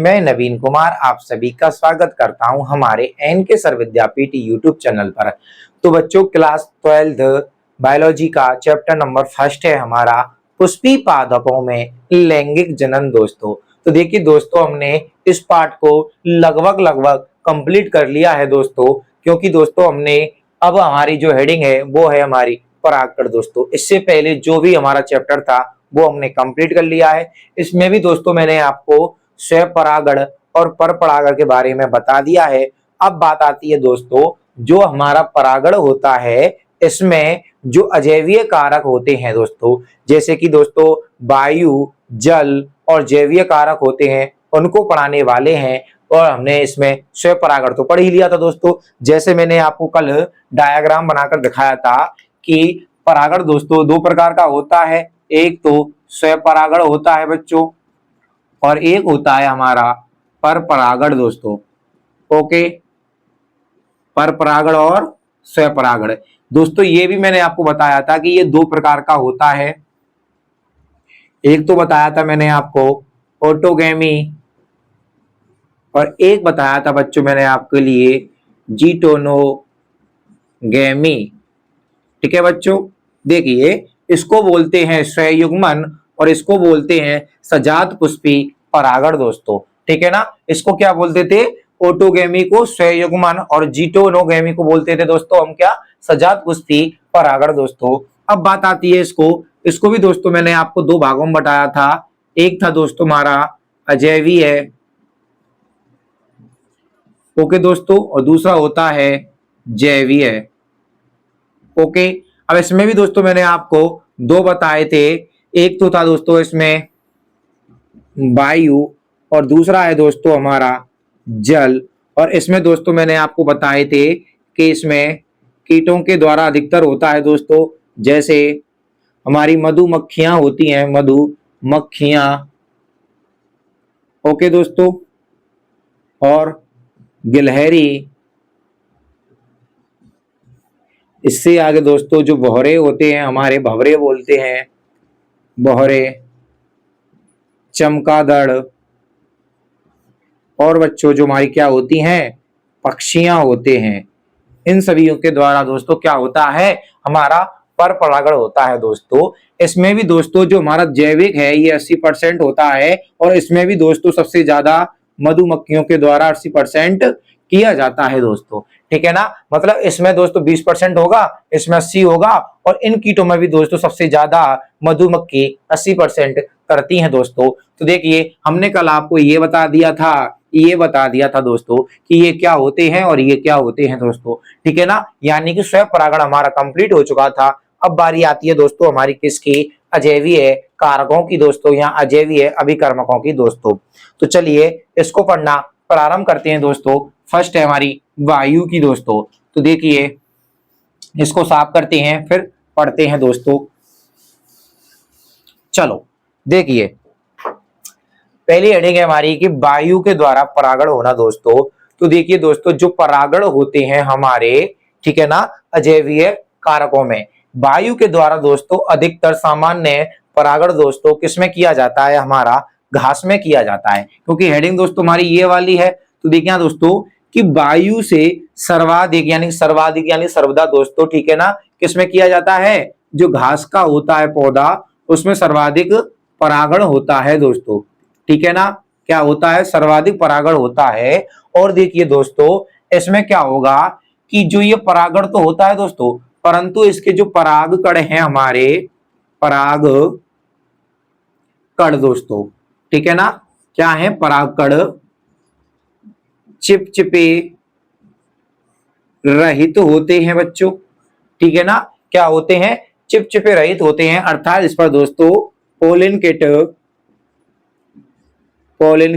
मैं नवीन कुमार आप सभी का स्वागत करता हूं हमारे एन के सर विद्यापीठ यूट्यूब चैनल पर। तो बच्चों, क्लास 12 बायोलॉजी का चैप्टर नंबर 1 है हमारा पुष्पी पादपों में लैंगिक जनन दोस्तों। तो देखिए दोस्तों, हमने इस पार्ट को लगभग कंप्लीट कर लिया है दोस्तों, क्योंकि दोस्तों हमने अब हमारी जो हेडिंग है वो है हमारी परागकण दोस्तों। इससे पहले जो भी हमारा चैप्टर था वो हमने कंप्लीट कर लिया है। इसमें भी दोस्तों मैंने आपको स्वपरागण और परपरागण के बारे में बता दिया है। अब बात आती है दोस्तों, जो हमारा परागण होता है इसमें जो अजैवीय कारक होते हैं दोस्तों, जैसे कि दोस्तों वायु, जल और जैवीय कारक होते हैं, उनको पढ़ाने वाले हैं। और हमने इसमें स्वपरागण तो पढ़ ही लिया था दोस्तों। जैसे मैंने आपको कल डायग्राम बनाकर दिखाया था कि परागण दोस्तों दो प्रकार का होता है। एक तो स्वपरागण होता है बच्चों, और एक होता है हमारा परपरागण दोस्तों। ओके, परपरागण और स्वपरागण दोस्तों, ये भी मैंने आपको बताया था कि ये दो प्रकार का होता है। एक तो बताया था मैंने आपको ऑटोगैमी, और एक बताया था बच्चों मैंने आपके लिए जीटोनोगैमी। ठीक है बच्चों, देखिए इसको बोलते हैं स्वयुग्मन और इसको बोलते हैं सजात पुष्पी परागण दोस्तों। ठीक है ना, इसको क्या बोलते थे? ऑटोगैमी को स्वयुग्मन और जीटोनोगैमी को बोलते थे दोस्तों हम क्या? सजात पुष्पी परागण दोस्तों। अब बात आती है इसको भी दोस्तों मैंने आपको दो भागों में बताया था। एक था दोस्तों हमारा अजैवीय, ओके दोस्तों, और दूसरा होता है जैवीय। ओके, अब इसमें भी दोस्तों मैंने आपको दो बताए थे। एक तो था दोस्तों इसमें वायु और दूसरा है दोस्तों हमारा जल। और इसमें दोस्तों मैंने आपको बताए थे कि इसमें कीटों के द्वारा अधिकतर होता है दोस्तों, जैसे हमारी मधुमक्खियां होती हैं, मधुमक्खियां। ओके दोस्तों, और गिलहरी। इससे आगे दोस्तों जो भौरे होते हैं हमारे, भंवरे बोलते हैं, भौरे, चमगादड़, और बच्चों जो हमारी क्या होती हैं? पक्षियां होते हैं। इन सभी के द्वारा दोस्तों क्या होता है? हमारा परपरागण होता है दोस्तों। इसमें भी दोस्तों जो हमारा जैविक है ये 80% होता है, और इसमें भी दोस्तों सबसे ज्यादा मधुमक्खियों के द्वारा 80% किया जाता है दोस्तों। ठीक है ना, मतलब इसमें दोस्तों 20% होगा, इसमें 80 होगा, और इन कीटों में भी दोस्तों सबसे ज्यादा मधुमक्खी 80% करती हैं दोस्तों। तो देखिए हमने कल आपको ये बता दिया था दोस्तों कि ये क्या होते हैं और ये क्या होते हैं दोस्तों। ठीक है ना, यानी कि स्वपरागण हमारा कंप्लीट हो चुका था। अब बारी आती है दोस्तों हमारी किसकी? अजैवीय कारकों की दोस्तों, या अजैवीय अभिकर्मकों की दोस्तों। तो चलिए इसको पढ़ना प्रारंभ करते हैं दोस्तों। फर्स्ट है हमारी वायु की दोस्तों। तो देखिए इसको साफ करते हैं फिर पढ़ते हैं दोस्तों। चलो देखिए, पहली हेडिंग है हमारी कि वायु के द्वारा परागण होना दोस्तों। तो देखिए दोस्तों, जो परागण होते हैं हमारे, ठीक है ना, अजैवीय कारकों में वायु के द्वारा दोस्तों अधिकतर सामान्य परागण दोस्तों किसमें किया जाता है? हमारा घास में किया जाता है, क्योंकि हेडिंग दोस्तों हमारी ये वाली है। तो देखिए दोस्तों कि वायु से सर्वाधिक यानी सर्वदा दोस्तों, ठीक है ना, किसमें किया जाता है? जो घास का होता है पौधा, उसमें सर्वाधिक परागण होता है दोस्तों। ठीक है ना, क्या होता है? सर्वाधिक परागण होता है। और देखिए दोस्तों इसमें क्या होगा कि जो ये परागण तो होता है दोस्तों, परंतु इसके जो परागकण हैं हमारे, परागकण दोस्तों, ठीक है ना, क्या है? परागकण चिपचिपे रहित होते हैं बच्चों। ठीक है ना, क्या होते हैं? चिपचिपे रहित होते हैं, अर्थात इस पर दोस्तों पोलिन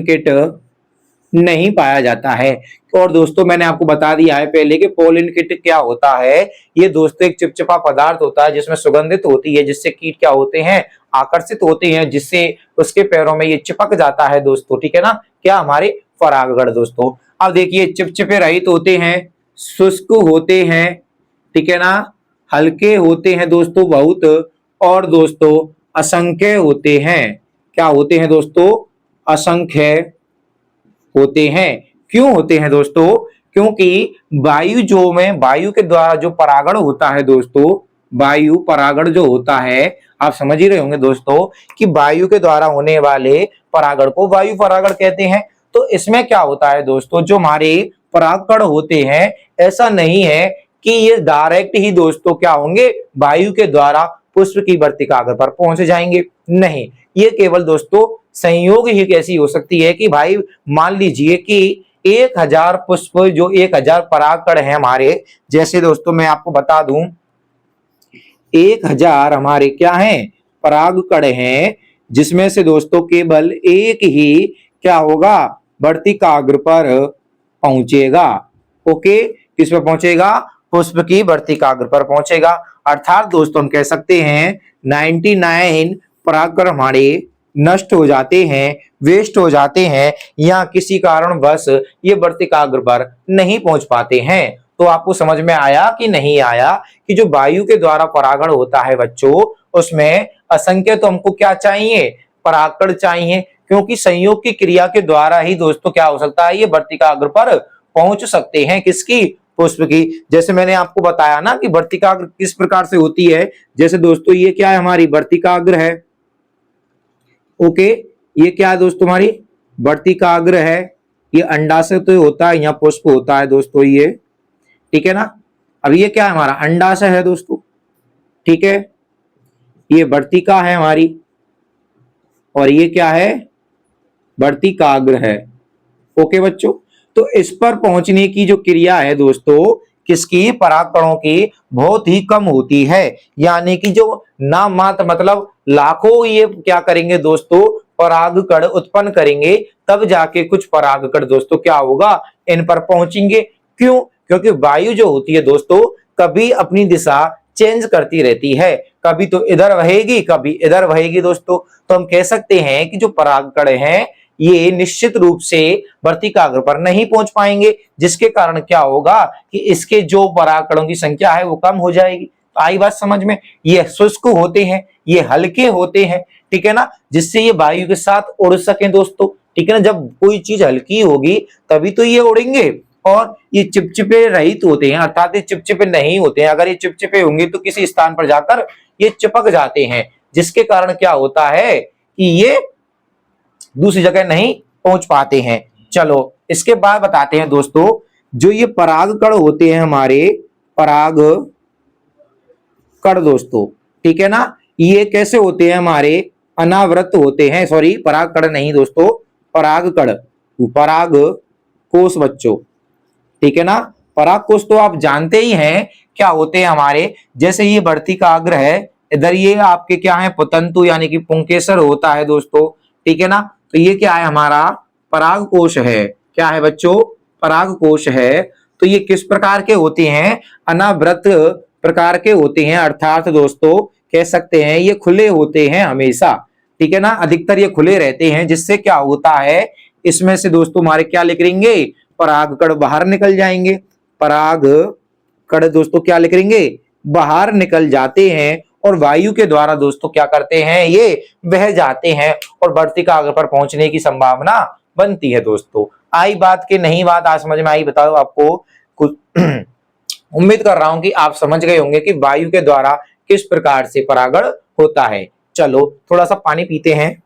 किट नहीं पाया जाता है। और दोस्तों मैंने आपको बता दिया है पहले कि पोलिन किट क्या होता है। ये दोस्तों एक चिपचिपा पदार्थ होता है जिसमें सुगंधित होती है, जिससे कीट क्या होते हैं? आकर्षित होते हैं, जिससे उसके पैरों में ये चिपक जाता है दोस्तों। ठीक है ना, क्या? हमारे परागकण दोस्तों। अब देखिए चिपचिपे रहित होते हैं, शुष्क होते हैं, ठीक है ना, हल्के होते हैं दोस्तों बहुत, और दोस्तों असंख्य होते हैं। क्या होते हैं दोस्तों? असंख्य होते हैं। क्यों होते हैं दोस्तों? क्योंकि वायु के द्वारा जो परागण होता है दोस्तों, वायु परागण जो होता है, आप समझ ही रहे होंगे दोस्तों कि वायु के द्वारा होने वाले परागण को वायु परागण कहते हैं। तो इसमें क्या होता है दोस्तों, जो हमारे परागकण होते हैं, ऐसा नहीं है कि ये डायरेक्ट ही दोस्तों क्या होंगे, वायु के द्वारा पुष्प की वर्तिकाग्र पर पहुंच जाएंगे। नहीं, ये केवल दोस्तों संयोग ही कैसी हो सकती है कि भाई मान लीजिए कि 1000 पुष्प, जो 1000 परागकण है हमारे, जैसे दोस्तों मैं आपको बता दूं 1000 हमारे क्या हैं, परागकण हैं, जिसमें से दोस्तों केवल एक ही क्या होगा, वर्तिकाग्र पर पहुंचेगा। ओके, किस पर पहुंचेगा, पुष्प की वर्तिकाग्र पर पहुंचेगा। अर्थात दोस्तों हम कह सकते हैं 99 परागकण हमारे नष्ट हो जाते हैं, वेस्ट हो जाते हैं, या किसी कारणवश ये वर्तिकाग्र पर नहीं पहुंच पाते हैं। तो आपको समझ में आया कि नहीं आया कि जो वायु के द्वारा परागण होता है बच्चों, उसमें असंख्य तो हमको क्या चाहिए, परागकण चाहिए, क्योंकि संयोग की क्रिया के द्वारा ही दोस्तों क्या हो सकता है, ये वर्तिकाग्र पर पहुंच सकते हैं, किसकी, पुष्प की। जैसे मैंने आपको बताया ना कि वर्तिकाग्र किस प्रकार से होती है। जैसे दोस्तों ये क्या है, हमारी वर्तिकाग्र है। ओके, ये क्या है दोस्तों, हमारी वर्तिकाग्र है। ये अंडाशय तो होता है, यहाँ पुष्प होता है दोस्तों, ये ठीक है ना। अब ये क्या है, हमारा अंडाशय है दोस्तों, ठीक है। ये वर्तिका है हमारी, और ये क्या है, वर्तिकाग्र है। ओके बच्चों, तो इस पर पहुंचने की जो क्रिया है दोस्तों, किसकी, परागकणों की, बहुत ही कम होती है। यानी कि जो नाम मात्र मतलब लाखों ये क्या करेंगे दोस्तों, परागकण उत्पन्न करेंगे, तब जाके कुछ परागकण दोस्तों क्या होगा, इन पर पहुंचेंगे। क्यों? क्योंकि वायु जो होती है दोस्तों कभी अपनी दिशा चेंज करती रहती है, कभी तो इधर बहेगी, कभी इधर बहेगी दोस्तों। तो हम कह सकते हैं कि जो परागकण हैं ये निश्चित रूप से वर्तिकाग्र पर नहीं पहुंच पाएंगे, जिसके कारण क्या होगा कि इसके जो परागकणों की संख्या है वो कम हो जाएगी। तो आई बात समझ में, ये शुष्क होते हैं, ये हल्के होते हैं, ठीक है ना, जिससे ये वायु के साथ उड़ सके दोस्तों, ठीक है ना। जब कोई चीज हल्की होगी तभी तो ये उड़ेंगे, और ये चिपचिपे रहित होते हैं, अर्थात ये चिपचिपे नहीं होते हैं। अगर ये चिपचिपे होंगे तो किसी स्थान पर जाकर ये चिपक जाते हैं, जिसके कारण क्या होता है कि ये दूसरी जगह नहीं पहुंच पाते हैं। चलो इसके बाद बताते हैं दोस्तों, जो ये परागकण होते हैं हमारे, परागकण दोस्तों, ठीक है ना, ये कैसे होते हैं, हमारे अनावृत होते हैं। सॉरी, परागकण नहीं दोस्तों, परागकण, परागकोश बच्चों, ठीक है ना। परागकोश तो आप जानते ही हैं क्या होते हैं हमारे, जैसे ये वर्तिकाग्र है, इधर ये आपके क्या है, पुतंतु यानी कि पुंकेसर होता है दोस्तों, ठीक है ना। तो ये क्या है, हमारा परागकोश है। क्या है बच्चों, परागकोश है। तो ये किस प्रकार के होते हैं, अनावृत प्रकार के होते हैं, अर्थात दोस्तों कह सकते हैं ये खुले होते हैं हमेशा, ठीक है ना, अधिकतर ये खुले रहते हैं, जिससे क्या होता है, इसमें से दोस्तों हमारे क्या लिखेंगे, परागकण बाहर निकल जाएंगे। परागकण दोस्तों क्या लिखेंगे, बाहर निकल जाते हैं, और वायु के द्वारा दोस्तों क्या करते हैं, ये बह जाते हैं, और वर्तिकाग्र पर पहुंचने की संभावना बनती है दोस्तों। आई बात के नहीं, बात आज समझ में आई, बताओ आपको कुछ उम्मीद कर रहा हूं कि आप समझ गए होंगे कि वायु के द्वारा किस प्रकार से परागण होता है। चलो थोड़ा सा पानी पीते हैं।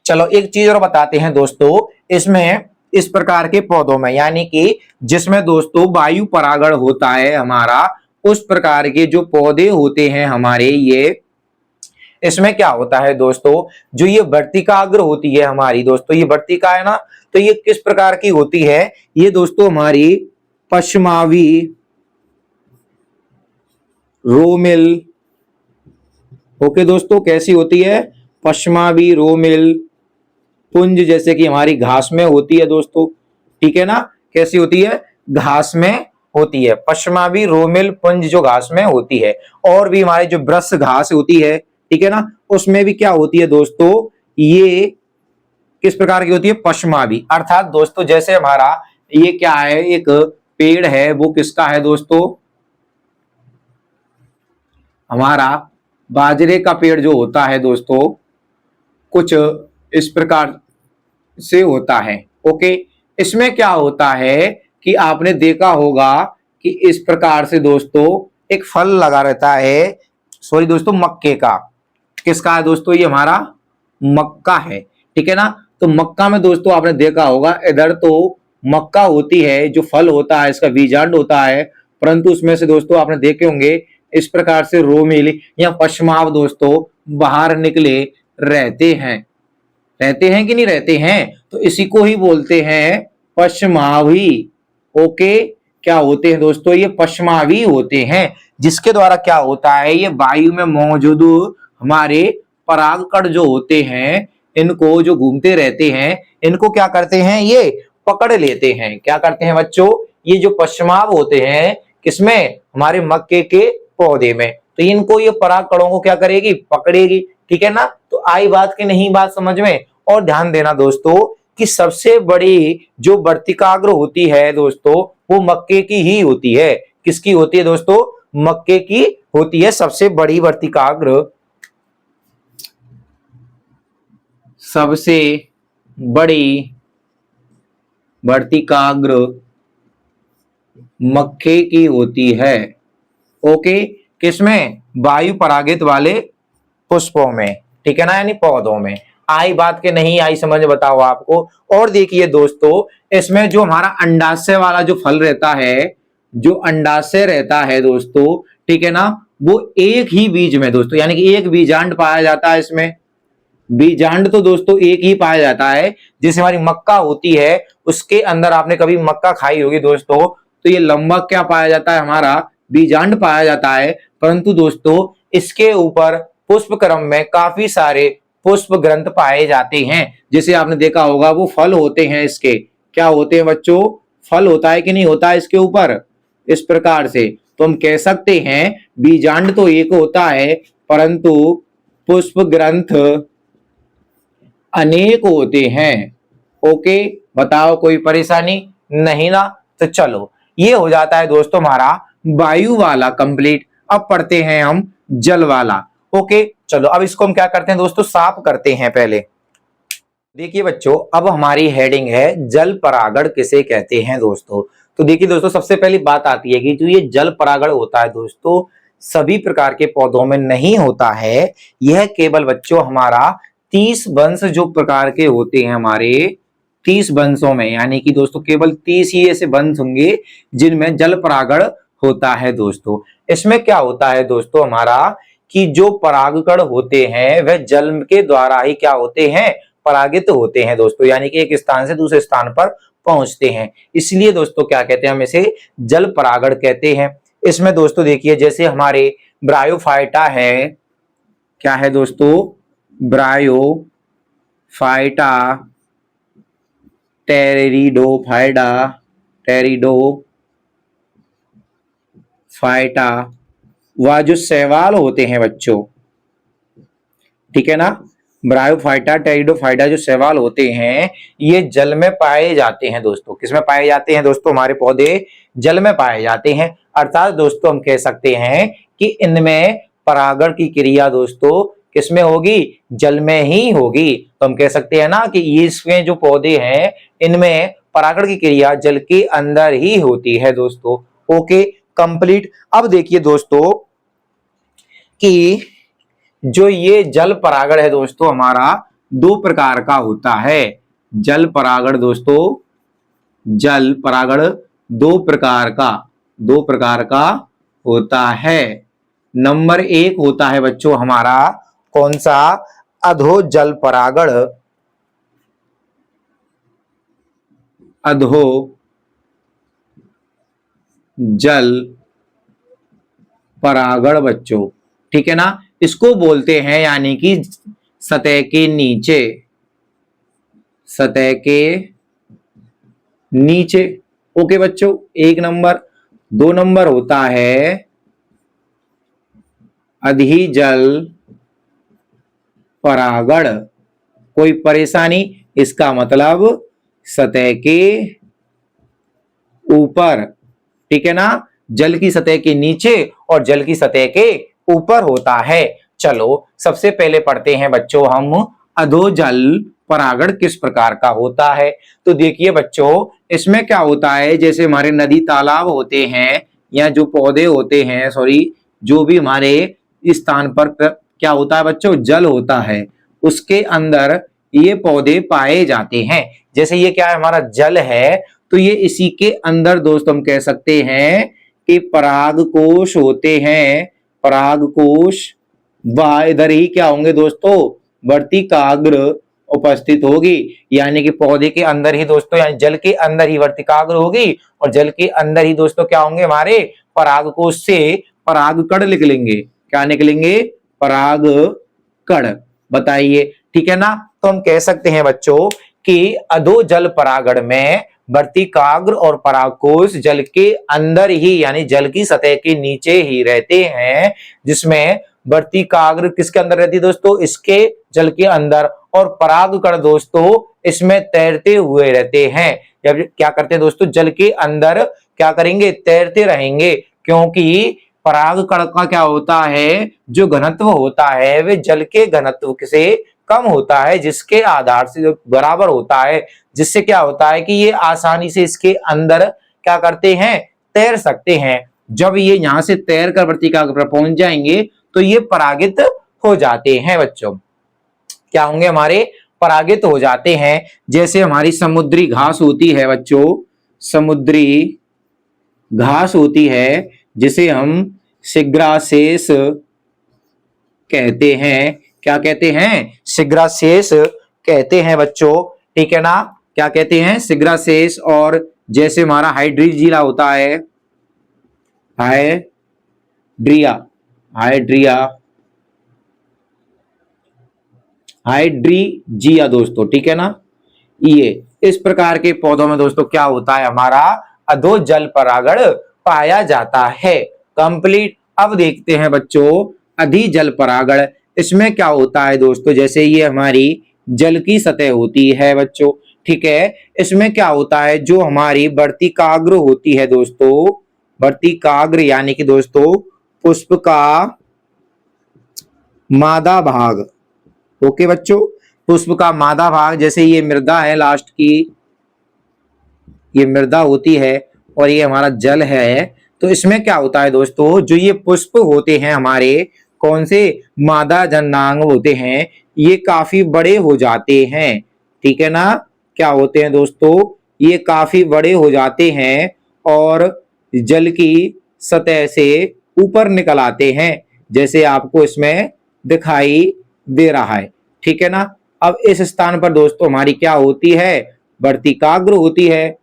चलो एक चीज और बताते हैं दोस्तों, इसमें इस प्रकार के पौधों में, यानी कि जिसमें दोस्तों वायु परागण होता है हमारा, उस प्रकार के जो पौधे होते हैं हमारे, ये इसमें क्या होता है दोस्तों, जो ये वर्तिकाग्र होती है हमारी दोस्तों, ये वर्तिका है ना, तो ये किस प्रकार की होती है, ये दोस्तों हमारी पश्चिमावी रोमिल। ओके दोस्तों, कैसी होती है, पश्चिमावी रोमिल पुंज, जैसे कि हमारी घास में होती है दोस्तों, ठीक है ना, कैसी होती है, घास में होती है, पश्चिमावी रोमिल पुंज जो घास में होती है। और भी हमारे जो ब्रश घास होती है, ठीक है ना, उसमें भी क्या होती है दोस्तों, ये किस प्रकार की होती है, पश्चिमावी। अर्थात दोस्तों जैसे हमारा ये क्या है, एक पेड़ है, वो किसका है दोस्तों, हमारा बाजरे का पेड़ जो होता है दोस्तों, कुछ इस प्रकार से होता है। ओके, इसमें क्या होता है कि आपने देखा होगा कि इस प्रकार से दोस्तों एक फल लगा रहता है, सॉरी दोस्तों मक्के का, किसका है दोस्तों, ये हमारा मक्का है, ठीक है ना। तो मक्का में दोस्तों आपने देखा होगा इधर तो मक्का होती है, जो फल होता है इसका बीजांड होता है, परंतु उसमें से दोस्तों आपने देखे होंगे इस प्रकार से रोमेल या पश्माव दोस्तों बाहर निकले रहते हैं, रहते हैं कि नहीं रहते हैं, तो इसी को ही बोलते हैं पश्मावी। ओके, क्या होते हैं दोस्तों, ये पश्मावी होते हैं, जिसके द्वारा क्या होता है, ये वायु में मौजूद हमारे परागकण जो होते हैं, इनको जो घूमते रहते हैं, इनको क्या करते हैं, ये पकड़ लेते हैं। क्या करते हैं बच्चों, ये जो पश्माव होते हैं किसमें, हमारे मक्के के पौधे में, तो इनको ये परागकणों को क्या करेगी, पकड़ेगी, ठीक है ना। तो आई बात की नहीं बात समझ में। और ध्यान देना दोस्तों कि सबसे बड़ी जो वर्तिकाग्र होती है दोस्तों, वो मक्के की ही होती है। किसकी होती है दोस्तों, मक्के की होती है सबसे बड़ी वर्तिकाग्र, सबसे बड़ी वर्तिकाग्र मक्के की होती है। ओके, किसमें, वायु परागित वाले पुष्पों में, ठीक है ना, यानी पौधों में। आई बात के नहीं आई समझ, बताओ आपको। और देखिए दोस्तों, इसमें जो हमारा अंडाशय वाला जो फल रहता है, जो अंडाशय रहता है दोस्तों, ठीक है ना, वो एक ही बीज में दोस्तों, यानी कि एक बीजांड पाया जाता है इसमें। बीजांड तो दोस्तों एक ही पाया जाता है, जैसे हमारी मक्का होती है, उसके अंदर आपने कभी मक्का खाई होगी दोस्तों, तो ये लंबा क्या पाया जाता है, हमारा बीजांड पाया जाता है, परंतु दोस्तों इसके ऊपर पुष्प क्रम में काफी सारे पुष्प ग्रंथ पाए जाते हैं। जैसे आपने देखा होगा वो फल होते हैं इसके, क्या होते हैं बच्चों, फल होता है कि नहीं होता है इसके ऊपर, इस प्रकार से। तो हम कह सकते हैं बीजांड तो एक होता है, परंतु पुष्प ग्रंथ अनेक होते हैं। ओके, बताओ कोई परेशानी नहीं ना। तो चलो, ये हो जाता है दोस्तों हमारा वायु वाला कंप्लीट। अब पढ़ते हैं हम जल वाला। ओके, चलो अब इसको हम क्या करते हैं दोस्तों, साफ करते हैं पहले। देखिए बच्चों, अब हमारी हेडिंग है जल परागण किसे कहते हैं दोस्तों। तो देखिए दोस्तों, सबसे पहली बात आती है कि जो ये जल परागण होता है दोस्तों, सभी प्रकार के पौधों में नहीं होता है। यह केवल बच्चों हमारा 30 वंश जो प्रकार के होते हैं हमारे, 30 वंशों में, यानी कि दोस्तों केवल 30 ही ऐसे वंश होंगे जिनमें जल परागण होता है दोस्तों। इसमें क्या होता है दोस्तों हमारा, कि जो परागकण होते हैं वह जल के द्वारा ही क्या होते हैं, परागित होते हैं दोस्तों, यानी कि एक स्थान से दूसरे स्थान पर पहुंचते हैं। इसलिए दोस्तों क्या कहते हैं, हम इसे जल परागण कहते हैं। इसमें दोस्तों देखिए, जैसे हमारे ब्रायोफाइटा है, क्या है दोस्तों, ब्रायोफाइटा, टेरिडोफाइटा, टेरिडोफाइटा, वह जो शैवाल होते हैं बच्चों, ठीक है ना, ब्रायोफाइटा टेरिडोफाइटा जो शैवाल होते हैं, ये जल में पाए जाते हैं दोस्तों। किसमें पाए जाते हैं दोस्तों, हमारे पौधे जल में पाए जाते हैं। अर्थात दोस्तों हम कह सकते हैं कि इनमें परागण की क्रिया दोस्तों किसमें होगी, जल में ही होगी। तो हम कह सकते हैं ना कि इसमें जो पौधे हैं इनमें परागण की क्रिया जल के अंदर ही होती है दोस्तों। Okay, complete. अब देखिए दोस्तों कि जो ये जल परागण है दोस्तों हमारा दो प्रकार का होता है। जल परागण दोस्तों, जल परागण दो प्रकार का होता है। नंबर 1 होता है बच्चों हमारा कौन सा, अधो जल परागण, अधो जल परागण बच्चों, ठीक है ना। इसको बोलते हैं यानी कि सतह के नीचे, सतह के नीचे। ओके बच्चों, 1 नंबर। 2 नंबर होता है अधिजल परागण। कोई परेशानी, इसका मतलब सतह के ऊपर, ठीक है ना, जल की सतह के नीचे और जल की सतह के ऊपर होता है। चलो सबसे पहले पढ़ते हैं बच्चों हम अधोजल परागण किस प्रकार का होता है। तो देखिए बच्चों, इसमें क्या होता है, जैसे हमारे नदी तालाब होते हैं या जो पौधे होते हैं, सॉरी, जो भी हमारे स्थान पर क्या होता है बच्चों, जल होता है, उसके अंदर ये पौधे पाए जाते हैं। जैसे ये क्या है, हमारा जल है, तो ये इसी के अंदर दोस्त हम कह सकते हैं कि परागकोश होते हैं। परागकोश व इधर ही क्या होंगे दोस्तों, वर्तिकाग्र उपस्थित होगी, यानी कि पौधे के अंदर ही दोस्तों, यानी जल के अंदर ही वर्तिकाग्र होगी और जल के अंदर ही दोस्तों क्या होंगे, हमारे परागकोश से परागकण निकलेंगे। क्या निकलेंगे, परागकण। बताइए, ठीक है ना। तो हम कह सकते हैं बच्चों कि अधोजल परागण में वर्तिकाग्र और परागकोश जल के अंदर ही, यानी जल की सतह के नीचे ही रहते हैं, जिसमें वर्तिकाग्र किसके अंदर रहती है दोस्तों, इसके जल के अंदर, और परागकण दोस्तों इसमें तैरते हुए रहते हैं। जब क्या करते हैं दोस्तों, जल के अंदर क्या करेंगे, तैरते रहेंगे, क्योंकि परागकण का क्या होता है, जो घनत्व होता है वे जल के घनत्व से कम होता है, जिसके आधार से बराबर होता है, जिससे क्या होता है कि ये आसानी से इसके अंदर क्या करते हैं, तैर सकते हैं। जब ये यहां से तैर कर वर्तिकाग्र पर पहुंच जाएंगे तो ये परागित हो जाते हैं बच्चों। क्या होंगे, हमारे परागित हो जाते हैं। जैसे हमारी समुद्री घास होती है बच्चों, समुद्री घास होती है, जिसे हम सिग्रासेस कहते हैं। क्या कहते हैं, सिग्रासेस कहते हैं बच्चों, ठीक है ना। क्या कहते हैं, सिग्रासेस। और जैसे हमारा हाइड्रीजिला होता है, हाइड्रिया, हाइड्रिया, हाइड्रीजिया दोस्तों, ठीक है ना। ये इस प्रकार के पौधों में दोस्तों क्या होता है, हमारा अधोजल परागण पाया जाता है। कंप्लीट। अब देखते हैं बच्चों अधिजल परागण। इसमें क्या होता है दोस्तों, जैसे ये हमारी जल की सतह होती है बच्चों, ठीक है। इसमें क्या होता है, जो हमारी वर्तिकाग्र होती है दोस्तों, वर्तिकाग्र यानी कि दोस्तों पुष्प का मादा भाग, ओके बच्चों, पुष्प का मादा भाग, जैसे ये मृदा है लास्ट की, ये मृदा होती है और ये हमारा जल है। तो इसमें क्या होता है दोस्तों, जो ये पुष्प होते हैं हमारे, कौन से, मादा जननांग होते हैं, ये काफी बड़े हो जाते हैं, ठीक है ना। क्या होते हैं दोस्तों, ये काफी बड़े हो जाते हैं और जल की सतह से ऊपर निकल आते हैं, जैसे आपको इसमें दिखाई दे रहा है, ठीक है ना। अब इस स्थान पर दोस्तों हमारी क्या होती है, वर्तिकाग्र होती है।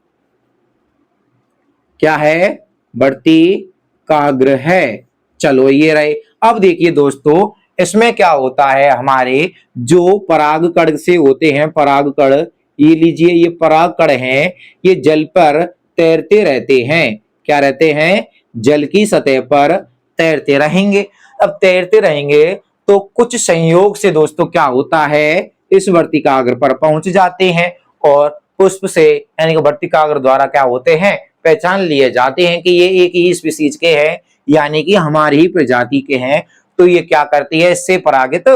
क्या है, वर्तिकाग्र है। चलो ये रहे। अब देखिए दोस्तों, इसमें क्या होता है, हमारे जो परागकण से होते हैं, परागकण, ये लीजिए, ये परागकण हैं, ये जल पर तैरते रहते हैं। क्या रहते हैं, जल की सतह पर तैरते रहेंगे। अब तैरते रहेंगे तो कुछ संयोग से दोस्तों क्या होता है, इस वर्तिकाग्र पर पहुंच जाते हैं और पुष्प से, यानी कि वर्तिकाग्र द्वारा क्या होते हैं, पहचान लिए जाते हैं कि ये एक ही स्पीसीज के हैं, यानी कि हमारी ही प्रजाति के हैं। तो ये क्या करती है, इससे परागित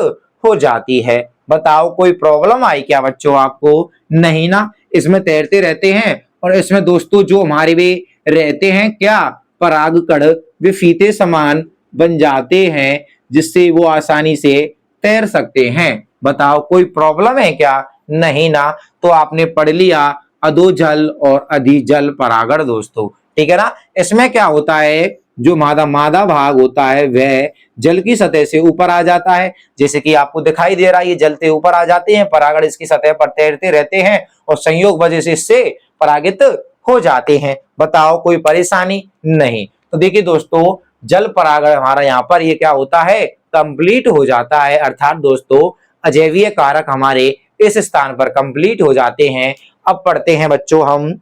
हो जाती है। बताओ कोई प्रॉब्लम आई क्या बच्चों आपको, नहीं ना। इसमें तैरते रहते हैं और इसमें दोस्तों जो हमारे वे रहते हैं, क्या, परागकण, वे फीते समान बन जाते हैं, जिससे वो आसानी से तैर सकते हैं। बताओ कोई प्रॉब्लम है क्या, नहीं ना। तो आपने पढ़ लिया अधोजल और अधिजल परागण दोस्तों, ठीक है ना। इसमें क्या होता है, जो मादा मादा भाग होता है वह जल की सतह से ऊपर आ जाता है, जैसे कि आपको दिखाई दे रहा है, ये जलते ऊपर आ जाते हैं, परागण इसकी सतह पर तैरते रहते हैं और संयोग वजह से इससे परागित हो जाते हैं। बताओ कोई परेशानी, नहीं। तो देखिए दोस्तों, जल परागण हमारा यहाँ पर ये क्या होता है, कंप्लीट हो जाता है, अर्थात दोस्तों अजैवीय कारक हमारे इस स्थान पर कंप्लीट हो जाते हैं। अब पढ़ते हैं बच्चों हम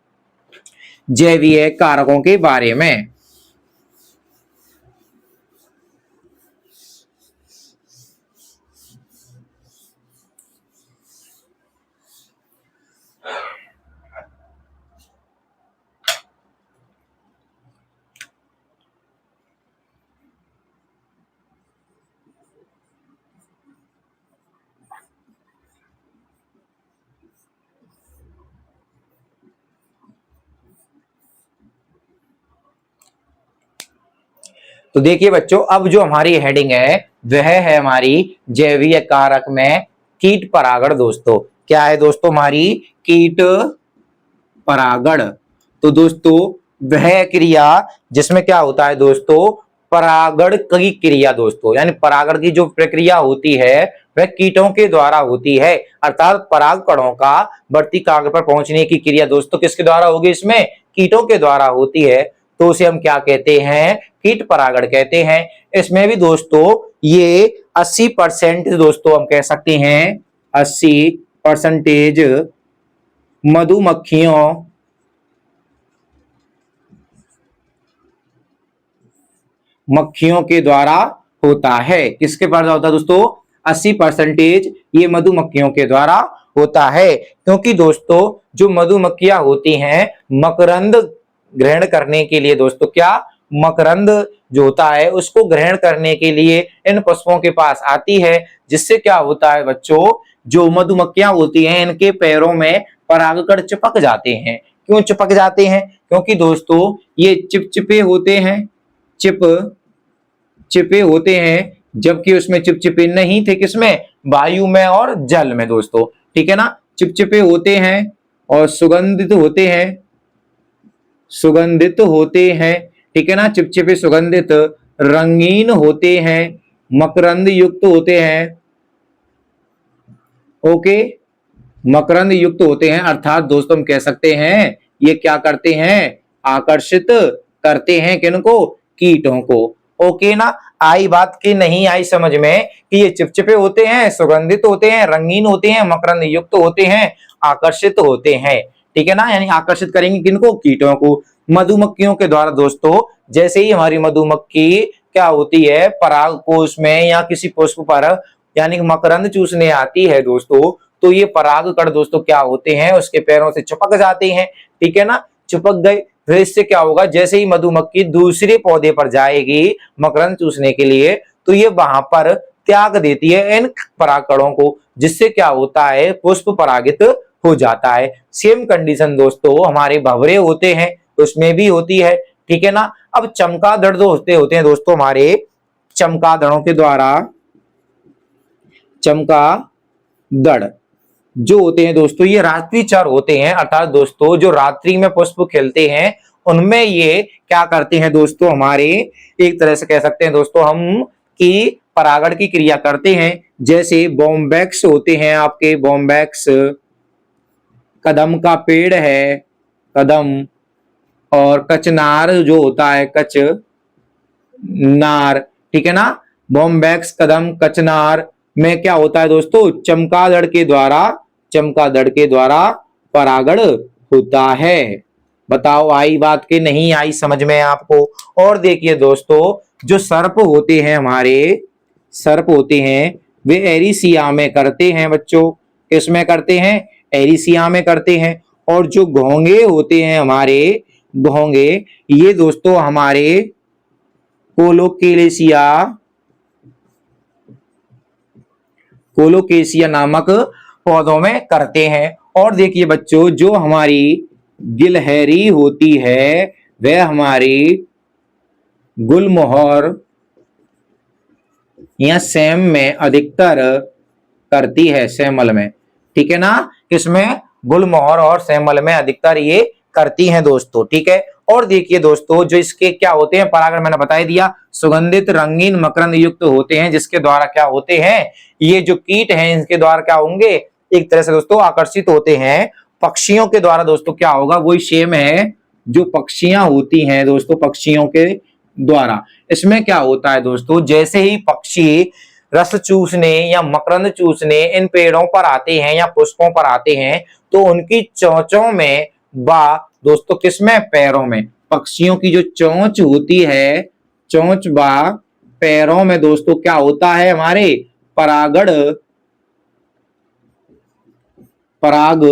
जैवीय कारकों के बारे में। तो देखिए बच्चों, अब जो हमारी हेडिंग है वह है हमारी जैवीय कारक में कीट परागण दोस्तों। क्या है दोस्तों? हमारी कीट परागण। तो दोस्तों वह क्रिया जिसमें क्या होता है दोस्तों, परागण की क्रिया दोस्तों, यानी परागण की जो प्रक्रिया होती है वह कीटों के द्वारा होती है, अर्थात पराग कणों का बढ़ती कागज पर पहुंचने की क्रिया दोस्तों किसके द्वारा होगी? इसमें कीटों के द्वारा होती है। तो उसे हम क्या कहते हैं? कीट परागण कहते हैं। इसमें भी दोस्तों ये 80% दोस्तों हम कह सकते हैं 80% मधुमक्खियों मक्खियों के द्वारा होता है। किसके द्वारा होता है दोस्तों? 80% ये मधुमक्खियों के द्वारा होता है, क्योंकि दोस्तों जो मधुमक्खियां होती हैं मकरंद ग्रहण करने के लिए दोस्तों, क्या मकरंद जो होता है उसको ग्रहण करने के लिए इन पुष्पों के पास आती है, जिससे क्या होता है बच्चों, जो मधुमक्खियां होती हैं इनके पैरों में परागकण चिपक जाते हैं। क्यों चिपक जाते हैं? क्योंकि दोस्तों ये चिपचिपे होते हैं, चिप चिपे होते हैं, जबकि उसमें चिपचिपे नहीं थे किसमें? वायु में और जल में दोस्तों, ठीक है ना। चिपचिपे होते हैं और सुगंधित होते हैं, सुगंधित होते हैं, ठीक है ना। चिपचिपे सुगंधित, रंगीन होते हैं, मकरंद युक्त होते हैं। ओके, मकरंद युक्त होते हैं, अर्थात दोस्तों हम कह सकते हैं ये क्या करते हैं? आकर्षित करते हैं किनको? कीटों को। ओके ना, आई बात की नहीं आई समझ में कि ये चिपचिपे होते हैं, सुगंधित होते हैं, रंगीन होते हैं, मकरंद युक्त होते हैं, आकर्षित होते हैं, ठीक है ना। यानी आकर्षित करेंगे किनको? कीटों को। मधुमक्खियों के द्वारा दोस्तों, जैसे ही हमारी मधुमक्खी क्या होती है पराग कोश में या किसी पुष्प पर यानी मकरंद चूसने आती है दोस्तों, तो ये पराग कण दोस्तों क्या होते हैं उसके पैरों से चिपक जाते हैं, ठीक है ना। चिपक गए, फिर इससे क्या होगा, जैसे ही मधुमक्खी दूसरे पौधे पर जाएगी मकरंद चूसने के लिए, तो ये वहां पर त्याग देती है इन परागकणों को, जिससे क्या होता है पुष्प परागित हो जाता है। सेम कंडीशन दोस्तों हमारे भंवरे होते हैं उसमें भी होती है, ठीक है ना। अब चमगादड़ होते हैं दोस्तों हमारे, चमगादड़ों के द्वारा, चमगादड़ जो होते हैं दोस्तों ये रात्रिचर होते हैं, अर्थात दोस्तों जो रात्रि में पुष्प खिलते हैं उनमें ये क्या करते हैं दोस्तों, हमारे एक तरह से कह सकते हैं दोस्तों हम कि परागण की क्रिया करते हैं। जैसे बॉम्बैक्स होते हैं आपके, बॉम्बैक्स, कदम का पेड़ है, कदम, और कचनार जो होता है, कचनार, ठीक है ना। बॉम्बैक्स, कदम, कचनार में क्या होता है दोस्तों? चमगादड़ के द्वारा परागण होता है। बताओ आई बात के नहीं आई समझ में आपको? और देखिए दोस्तों जो सर्प होते हैं हमारे, सर्प होते हैं वे एरिसिया में करते हैं बच्चों। किसमें करते हैं? एरिसिया में करते हैं। और जो घोंगे होते हैं हमारे, घोंगे, ये दोस्तों हमारे कोलोकेशिया, कोलोकेशिया नामक पौधों में करते हैं। और देखिए बच्चों जो हमारी गिलहरी होती है वह हमारी गुलमोहर या सेम में अधिकतर करती है, सेमल में, ठीक है ना। किसमें? गुलमोहर और सेमल में अधिकतर ये करती हैं दोस्तों, ठीक है। और देखिए दोस्तों जो इसके क्या होते हैं परागण, मैंने बता दिया, सुगंधित, रंगीन, मकरंद युक्त होते हैं, जिसके द्वारा क्या होते हैं ये जो कीट हैं इनके द्वारा क्या होंगे, एक तरह से दोस्तों आकर्षित होते हैं। पक्षियों के द्वारा दोस्तों क्या होगा, वही सेम है जो पक्षियां होती हैं दोस्तों, पक्षियों के द्वारा इसमें क्या होता है दोस्तों, जैसे ही पक्षी रस चूसने या मकरंद चूसने इन पेड़ों पर आते हैं या पुष्पों पर आते हैं, तो उनकी चोंचों में व दोस्तों किसमें? पैरों में। पक्षियों की जो चोंच होती है, चोंच व पैरों में दोस्तों क्या होता है, हमारे परागण, पराग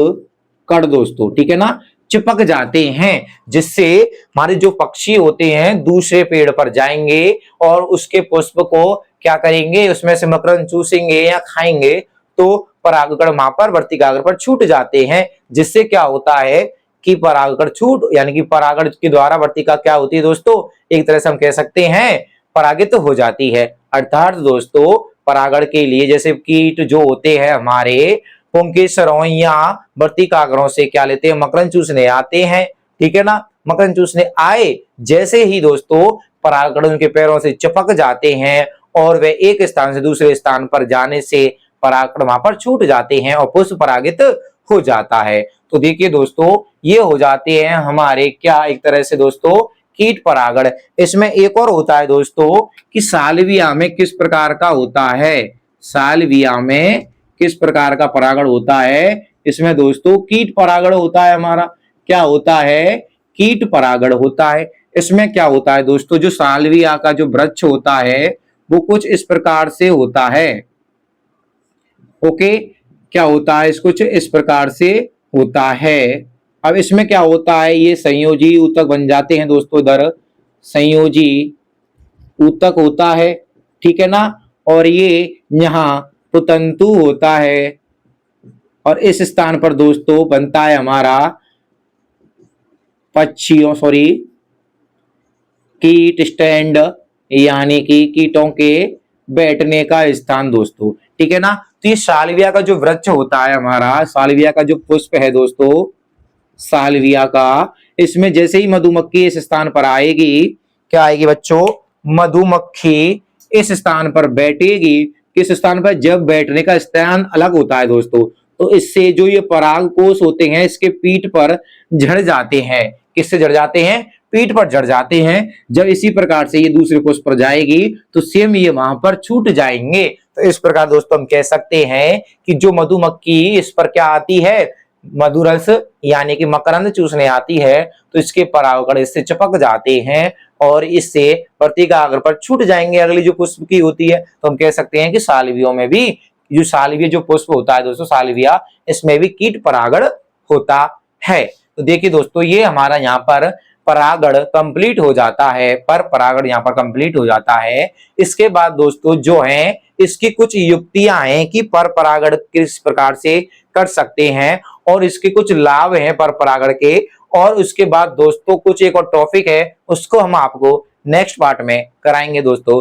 कण दोस्तों, ठीक है ना, चिपक जाते हैं, जिससे हमारे जो पक्षी होते हैं दूसरे पेड़ पर जाएंगे और उसके पुष्प को क्या करेंगे, उसमें से मकरंद चूसेंगे या खाएंगे, तो परागकण वहां पर वर्तिकाग्र पर छूट जाते हैं, जिससे क्या होता है कि परागकण छूट यानी कि परागण के द्वारा वर्तिका क्या होती है दोस्तों, एक तरह से हम कह सकते हैं परागित हो जाती है। अर्थात दोस्तों परागण के लिए जैसे कीट जो होते हैं हमारे, पुंकेसरों या वर्तिकाग्रों से क्या लेते हैं, मकरंद चूसने आते हैं। ठीक है ना, मकरंद चूसने आए जैसे ही दोस्तों परागण उनके पैरों से चिपक जाते हैं और वे एक स्थान से दूसरे स्थान पर जाने से परागण वहां पर छूट जाते हैं और पुष्प परागित हो जाता है। तो देखिए दोस्तों ये हो जाते हैं हमारे क्या, एक तरह से दोस्तों कीट परागण। इसमें एक और होता है दोस्तों कि सालविया में किस प्रकार का होता है, सालविया में किस प्रकार का परागण होता है। इसमें दोस्तों कीट परागण होता है हमारा, क्या होता है, कीट परागण होता है। इसमें क्या होता है दोस्तों, जो सालविया का जो वृक्ष होता है वो कुछ इस प्रकार से होता है। ओके, क्या होता है, कुछ इस प्रकार से होता है। अब इसमें क्या होता है, ये संयोजी ऊतक बन जाते हैं दोस्तों, इधर संयोजी ऊतक होता है। ठीक है ना, और ये यहाँ पुतंतु होता है और इस स्थान पर दोस्तों बनता है हमारा कीट स्टैंड, यानी कि कीटों के बैठने का स्थान दोस्तों। ठीक है ना, तो ये सालविया का जो वृक्ष होता है हमारा, सालविया का जो पुष्प है दोस्तों, सालविया का, इसमें जैसे ही मधुमक्खी इस स्थान पर आएगी, क्या आएगी बच्चों, मधुमक्खी इस स्थान पर बैठेगी। किस स्थान पर, जब बैठने का स्थान अलग होता है दोस्तों, तो इससे जो ये पराग कोष होते हैं इसके पीठ पर झड़ जाते हैं। किससे झड़ जाते हैं, पीठ पर झड़ जाते हैं। जब इसी प्रकार से ये दूसरे कोष पर जाएगी तो सेम ये वहां पर छूट जाएंगे। तो इस प्रकार दोस्तों हम कह सकते हैं कि जो मधुमक्खी इस पर क्या आती है, मधुरस यानी कि मकरंद चूसने आती है, तो इसके परागकण इससे चिपक जाते हैं और इससे वर्तिकाग्र पर छूट जाएंगे अगली जो पुष्प की होती है। तो हम कह सकते हैं कि सालवियों में भी जो सालविया जो पुष्प होता है दोस्तों, सालविया, इसमें भी कीट परागण होता है। तो देखिए दोस्तों ये हमारा यहाँ पर परागण कंप्लीट हो जाता है, पर परागण यहाँ पर कंप्लीट हो जाता है। इसके बाद दोस्तों जो है इसकी कुछ युक्तियां हैं कि पर परागण किस प्रकार से कर सकते हैं और इसके कुछ लाभ हैं पर परागण के। और उसके बाद दोस्तों कुछ एक और टॉपिक है उसको हम आपको नेक्स्ट पार्ट में कराएंगे दोस्तों।